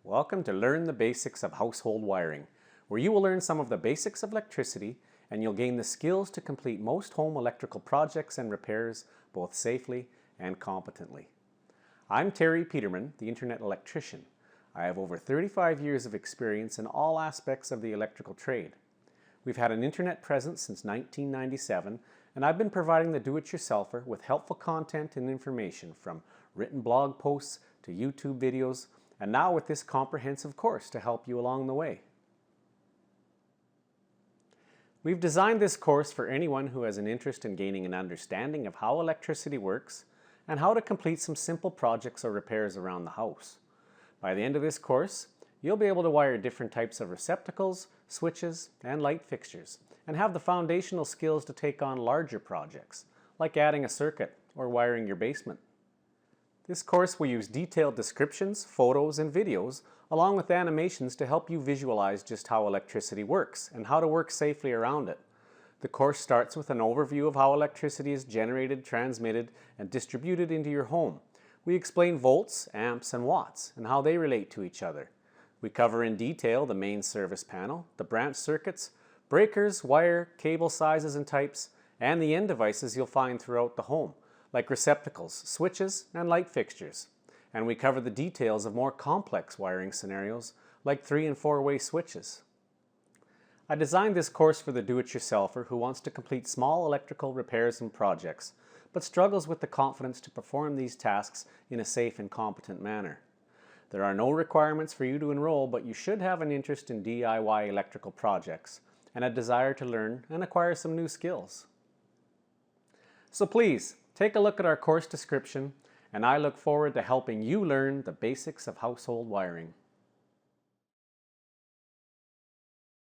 Welcome to Learn the Basics of Household Wiring, where you will learn some of the basics of electricity and you'll gain the skills to complete most home electrical projects and repairs both safely and competently. I'm Terry Peterman, the Internet Electrician. I have over 35 years of experience in all aspects of the electrical trade. We've had an internet presence since 1997, and I've been providing the do-it-yourselfer with helpful content and information from written blog posts to YouTube videos, and now with this comprehensive course to help you along the way. We've designed this course for anyone who has an interest in gaining an understanding of how electricity works and how to complete some simple projects or repairs around the house. By the end of this course, you'll be able to wire different types of receptacles, switches, and light fixtures, and have the foundational skills to take on larger projects, like adding a circuit or wiring your basement. This course will use detailed descriptions, photos, and videos, along with animations to help you visualize just how electricity works and how to work safely around it. The course starts with an overview of how electricity is generated, transmitted, and distributed into your home. We explain volts, amps, and watts, and how they relate to each other. We cover in detail the main service panel, the branch circuits, breakers, wire, cable sizes and types, and the end devices you'll find throughout the home, like receptacles, switches, and light fixtures. And we cover the details of more complex wiring scenarios, like 3- and 4-way switches. I designed this course for the do-it-yourselfer who wants to complete small electrical repairs and projects, but struggles with the confidence to perform these tasks in a safe and competent manner. There are no requirements for you to enroll, but you should have an interest in DIY electrical projects and a desire to learn and acquire some new skills. So please, take a look at our course description, and I look forward to helping you learn the basics of household wiring.